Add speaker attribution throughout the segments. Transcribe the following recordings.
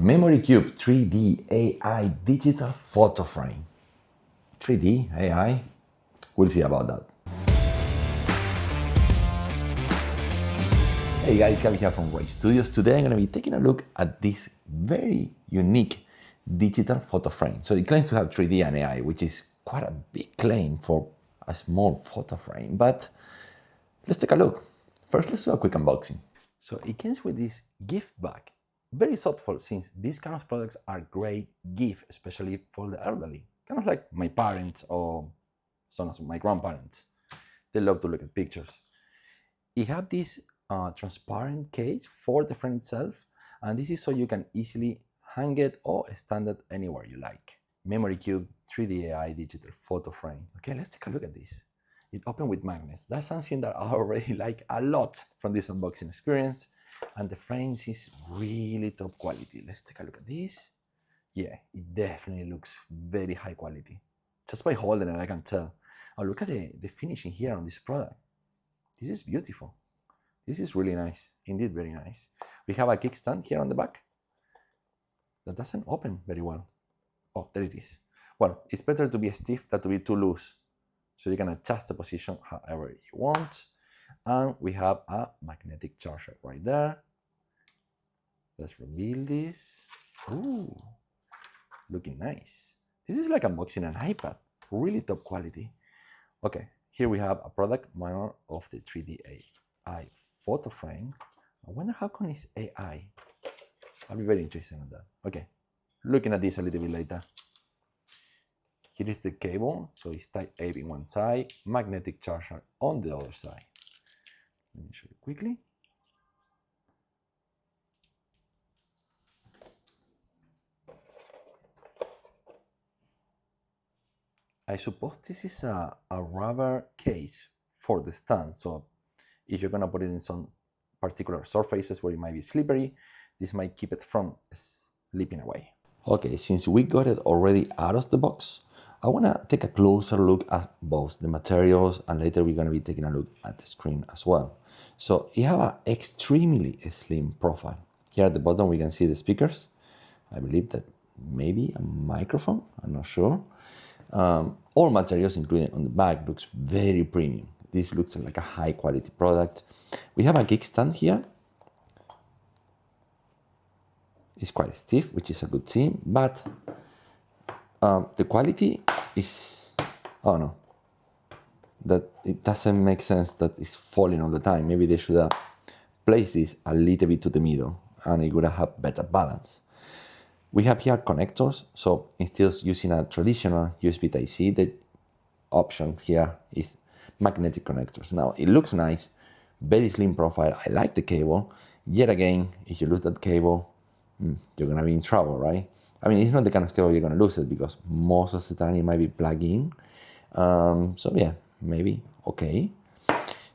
Speaker 1: Memory Cube 3D AI digital photo frame. 3D AI? We'll see about that. Hey guys, Gabby here from Ray Studios. Today I'm going to be taking a look at this very unique digital photo frame. So it claims to have 3D and AI, which is quite a big claim for a small photo frame, but let's take a look. First, let's do a quick unboxing. So it comes with this gift bag. Very thoughtful, since these kind of products are great gift, especially for the elderly. Kind of like my parents or some of my grandparents. They love to look at pictures. It has this transparent case for the frame itself, and this is so you can easily hang it or stand it anywhere you like. Memory Cube 3D AI digital photo frame. Okay, let's take a look at this. It opened with magnets. That's something that I already like a lot from this unboxing experience. And the frames is really top quality. Let's take a look at this. Yeah, it definitely looks very high quality. Just by holding it, I can tell. Oh, look at the finishing here on this product. This is beautiful. This is really nice. Indeed, very nice. We have a kickstand here on the back that doesn't open very well. Oh, there it is. Well, it's better to be stiff than to be too loose. So you can adjust the position however you want. And we have a magnetic charger right there. Let's reveal this. Ooh, looking nice. This is like unboxing an iPad. Really top quality. Okay, here we have a product manual of the 3D AI photo frame. I wonder how come it's AI. I'll be very interested in that. Okay, looking at this a little bit later. Here is the cable, so it's type A in one side, magnetic charger on the other side. Let me show you quickly. I suppose this is a rubber case for the stand, so if you're gonna put it in some particular surfaces where it might be slippery, this might keep it from slipping away. Okay, since we got it already out of the box, I wanna take a closer look at both the materials, and later we're gonna be taking a look at the screen as well. So you have an extremely slim profile. Here at the bottom we can see the speakers. I believe that maybe a microphone, I'm not sure. All materials included on the back looks very premium. This looks like a high quality product. We have a kickstand here. It's quite stiff, which is a good thing, but the quality is, oh no, that it doesn't make sense that it's falling all the time. Maybe they should have placed this a little bit to the middle and it would have better balance. We have here connectors, so instead of using a traditional USB Type-C, the option here is magnetic connectors. Now it looks nice, very slim profile. I like the cable. Yet again, if you lose that cable, you're gonna be in trouble, right? I mean, it's not the kind of cable you're gonna lose it, because most of the time it might be plugged in. So yeah, maybe okay.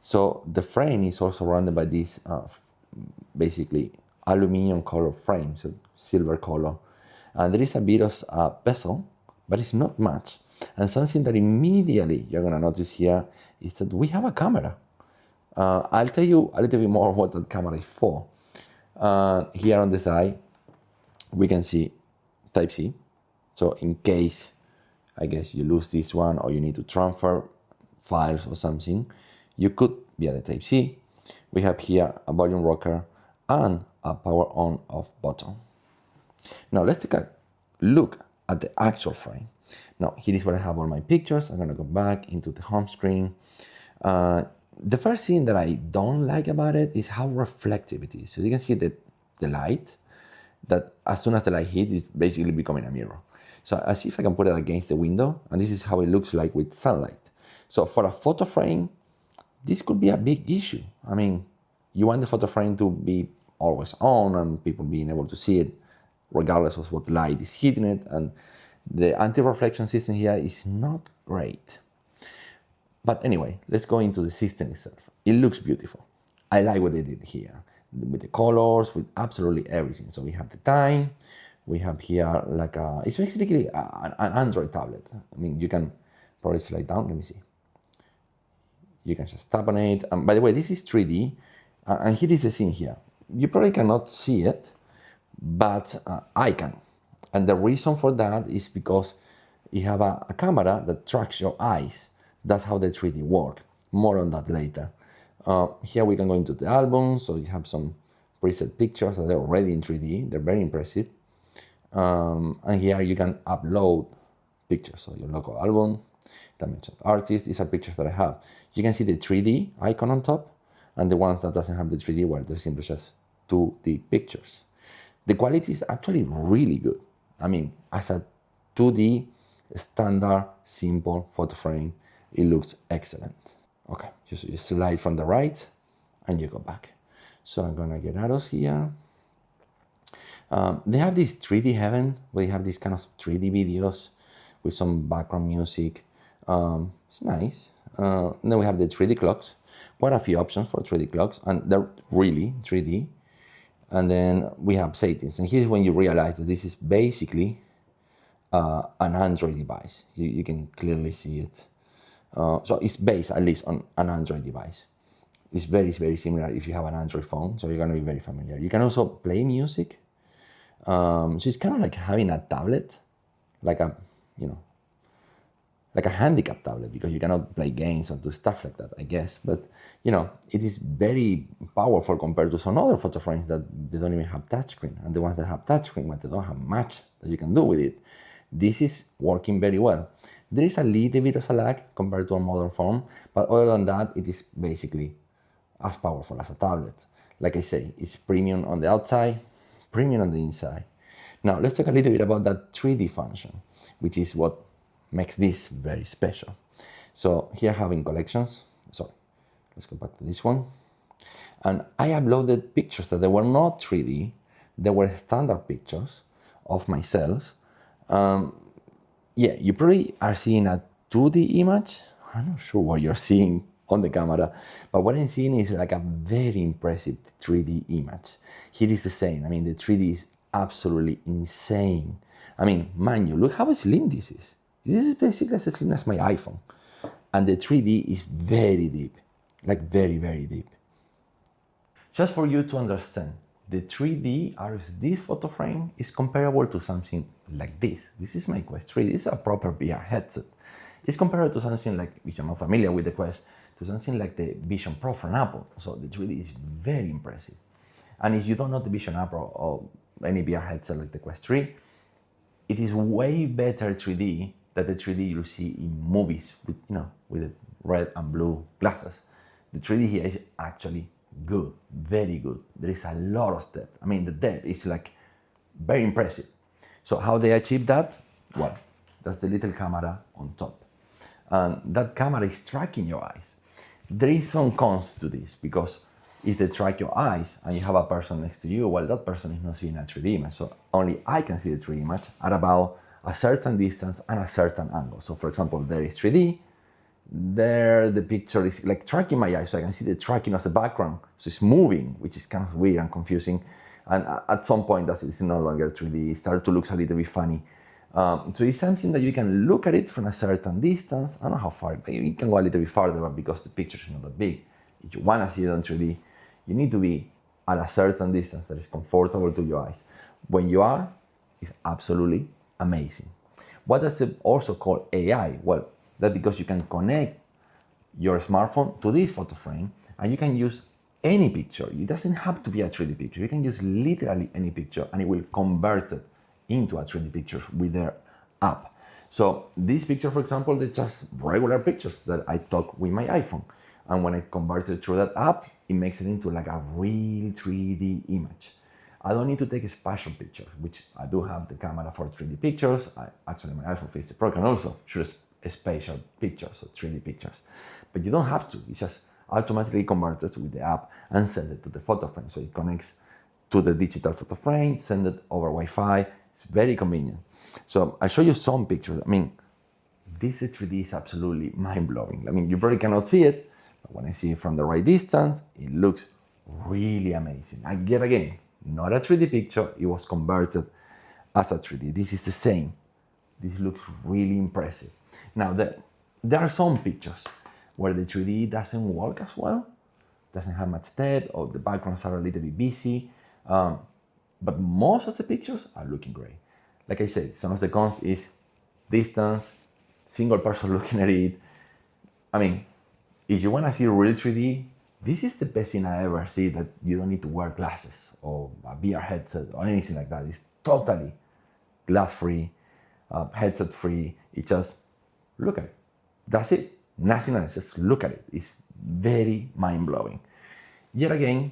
Speaker 1: So the frame is also surrounded by this basically aluminum color frame, so silver color. And there is a bit of bezel, but it's not much. And something that immediately you're gonna notice here is that we have a camera. I'll tell you a little bit more what that camera is for. Here on the side, we can see Type-C. So in case, I guess, you lose this one or you need to transfer files or something, you could via the Type-C. We have here a volume rocker and a power on off button. Now let's take a look at the actual frame. Now here is where I have all my pictures. I'm gonna go back into the home screen. The first thing that I don't like about it is how reflective it is. So you can see that the light, that as soon as the light hits, it's basically becoming a mirror. So I see if I can put it against the window, and this is how it looks like with sunlight. So for a photo frame, this could be a big issue. I mean, you want the photo frame to be always on and people being able to see it regardless of what light is hitting it, and the anti-reflection system here is not great. But anyway, let's go into the system itself. It looks beautiful. I like what they did here with the colors, with absolutely everything. So we have the time, we have here like it's basically an Android tablet. I mean, you can probably slide down, let me see. You can just tap on it. By the way, this is 3D, and here is the thing here. You probably cannot see it, but I can. And the reason for that is because you have a camera that tracks your eyes. That's how the 3D work. More on that later. Here we can go into the album, so you have some preset pictures that are already in 3D. They're very impressive. And here you can upload pictures. So your local album, dimension artist, these are pictures that I have. You can see the 3D icon on top and the ones that doesn't have the 3D where they're simply just 2D pictures. The quality is actually really good. I mean, as a 2D standard simple photo frame, it looks excellent. Okay, you slide from the right and you go back. So I'm gonna get out of here. They have this 3D heaven where you have these kind of 3D videos with some background music. It's nice. Then we have the 3D clocks. Quite a few options for 3D clocks, and they're really 3D. And then we have settings, and here's when you realize that this is basically an Android device. You can clearly see it. So it's based at least on an Android device. It's very, very similar if you have an Android phone, so you're gonna be very familiar. You can also play music. So it's kind of like having a tablet, like a, like a handicap tablet, because you cannot play games or do stuff like that, I guess. But, it is very powerful compared to some other photo frames that they don't even have touchscreen. And the ones that have touchscreen, but they don't have much that you can do with it. This is working very well. There is a little bit of a lag compared to a modern phone, but other than that, it is basically as powerful as a tablet. Like I say, it's premium on the outside, premium on the inside. Now, let's talk a little bit about that 3D function, which is what makes this very special. So here having collections, sorry, let's go back to this one. And I uploaded pictures that they were not 3D, they were standard pictures of myself. Yeah, you probably are seeing a 2D image. I'm not sure what you're seeing on the camera, but what I'm seeing is like a very impressive 3D image. Here is the same. I mean, the 3D is absolutely insane. I mean, mind you, look how slim this is. This is basically as slim as my iPhone. And the 3D is very deep, like very, very deep. Just for you to understand, the 3D out of this photo frame is comparable to something like this. This is my Quest 3. This is a proper VR headset. It's comparable to something like, if you're not familiar with the Quest, to something like the Vision Pro from Apple. So the 3D is very impressive. And if you don't know the Vision Pro or any VR headset like the Quest 3, it is way better 3D than the 3D you see in movies with, with the red and blue glasses. The 3D here is actually good, very good. There is a lot of depth. I mean, the depth is like very impressive. So how they achieve that? Well, that's the little camera on top. And that camera is tracking your eyes. There is some cons to this, because if they track your eyes and you have a person next to you, well, that person is not seeing a 3D image. So only I can see the 3D image at about a certain distance and a certain angle. So for example, there is 3D, there the picture is like tracking my eyes, so I can see the tracking as a background. So it's moving, which is kind of weird and confusing. And at some point, it's no longer 3D. It started to look a little bit funny. So it's something that you can look at it from a certain distance. I don't know how far, but you can go a little bit farther, but because the picture is not that big, if you want to see it on 3D, you need to be at a certain distance that is comfortable to your eyes. When you are, it's absolutely amazing. What does it also call AI? Well, that's because you can connect your smartphone to this photo frame and you can use any picture. It doesn't have to be a 3D picture. You can use literally any picture and it will convert it into a 3D picture with their app. So this picture, for example, they're just regular pictures that I took with my iPhone. And when I convert it through that app, it makes it into like a real 3D image. I don't need to take a spatial picture, which I do have the camera for 3D pictures. Actually, my iPhone 15 Pro can also shoot spatial pictures, so 3D pictures. But you don't have to. It just automatically converts it with the app and sends it to the photo frame. So it connects to the digital photo frame, send it over Wi-Fi. It's very convenient. So I show you some pictures. I mean, this 3D is absolutely mind-blowing. I mean, you probably cannot see it, but when I see it from the right distance, it looks really amazing. Again, not a 3D picture, it was converted as a 3D. This is the same. This looks really impressive. Now, there are some pictures where the 3D doesn't work as well, doesn't have much depth, or the backgrounds are a little bit busy. but most of the pictures are looking great. Like I said, some of the cons is distance, single person looking at it. I mean, if you want to see real 3D, this is the best thing I ever see, that you don't need to wear glasses or a VR headset or anything like that. It's totally glass free, headset free. It just look at it. That's it. Nothing else. Just look at it. It's very mind blowing. Yet again,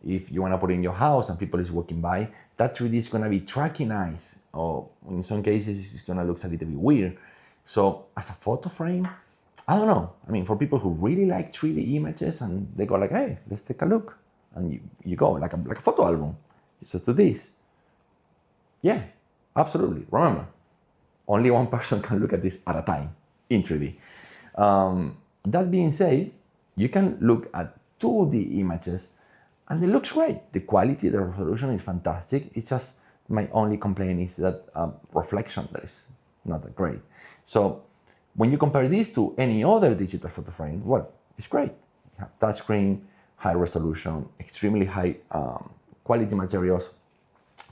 Speaker 1: if you want to put it in your house and people is walking by, that 3D is going to be tracking eyes, or in some cases, it's going to look a little bit weird. So as a photo frame, I don't know. I mean, for people who really like 3D images and they go like, hey, let's take a look. And you go like a photo album. You just do this. Yeah, absolutely. Remember, only one person can look at this at a time in 3D. That being said, you can look at 2D images and it looks great. The quality, the resolution is fantastic. It's just my only complaint is that reflection that is not that great. So when you compare this to any other digital photo frame, well, it's great. You have touchscreen, high resolution, extremely high quality materials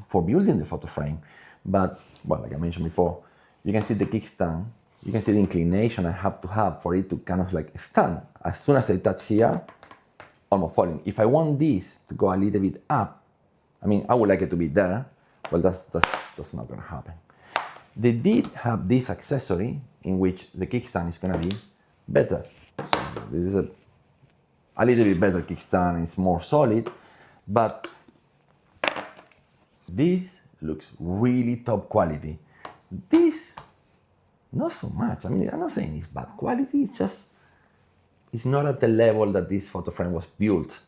Speaker 1: for building the photo frame. But, well, like I mentioned before, you can see the kickstand, you can see the inclination I have to have for it to kind of like stand. As soon as I touch here, almost falling. If I want this to go a little bit up, I mean, I would like it to be there, but that's just not gonna happen. They did have this accessory in which the kickstand is gonna be better. So this is a little bit better kickstand, it's more solid, but this looks really top quality. This, not so much. I mean, I'm not saying it's bad quality, it's just, it's not at the level that this photo frame was built.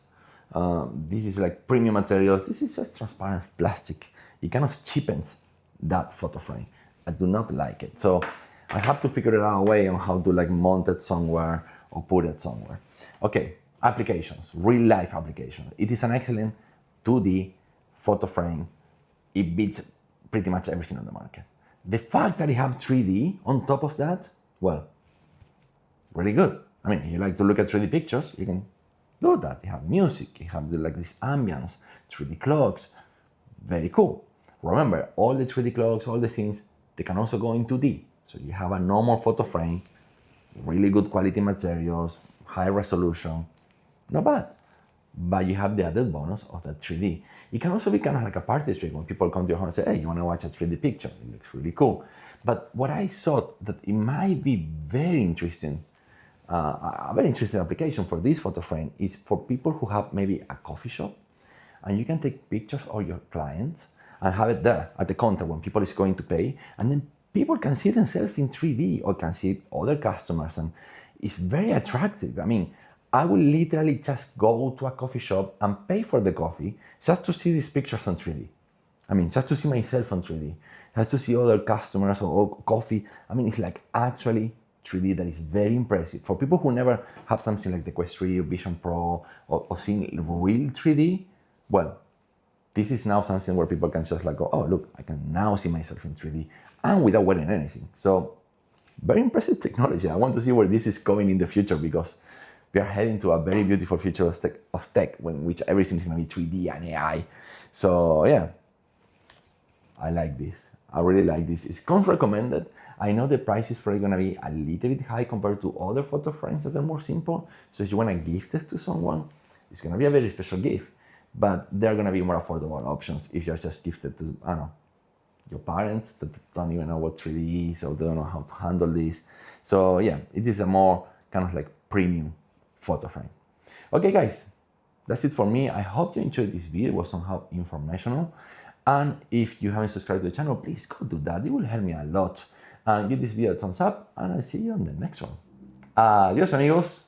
Speaker 1: This is like premium materials. This is just transparent plastic. It kind of cheapens that photo frame. I do not like it. So I have to figure out a way on how to like mount it somewhere or put it somewhere. Okay, applications, real life applications. It is an excellent 2D photo frame. It beats pretty much everything on the market. The fact that it have 3D on top of that, well, really good. I mean, if you like to look at 3D pictures, you can do that. You have music, you have like this ambience, 3D clocks, very cool. Remember, all the 3D clocks, all the scenes, they can also go in 2D. So you have a normal photo frame, really good quality materials, high resolution, not bad. But you have the added bonus of that 3D. It can also be kind of like a party trick when people come to your home and say, hey, you want to watch a 3D picture? It looks really cool. But what I thought that it might be very interesting, a very interesting application for this photo frame is for people who have maybe a coffee shop and you can take pictures of your clients and have it there at the counter when people is going to pay, and then people can see themselves in 3D or can see other customers, and it's very attractive. I mean, I will literally just go to a coffee shop and pay for the coffee just to see these pictures on 3D. I mean, just to see myself on 3D, just to see other customers or coffee. I mean, it's like actually 3D that is very impressive. For people who never have something like the Quest 3 or Vision Pro or seen real 3D, well, this is now something where people can just like go, oh, look, I can now see myself in 3D and without wearing anything. So very impressive technology. I want to see where this is going in the future because we are heading to a very beautiful future of tech in which everything is going to be 3D and AI. So yeah, I like this. I really like this. It's comes recommended. I know the price is probably going to be a little bit high compared to other photo frames that are more simple. So if you want to gift this to someone, it's going to be a very special gift. But there are going to be more affordable options if you're just gifted to, I don't know, your parents that don't even know what 3D is or they don't know how to handle this. So yeah, it is a more kind of like premium photo frame. Okay guys, that's it for me. I hope you enjoyed this video. It was somehow informational. And if you haven't subscribed to the channel, please go do that. It will help me a lot. And give this video a thumbs up and I'll see you on the next one. Adios amigos.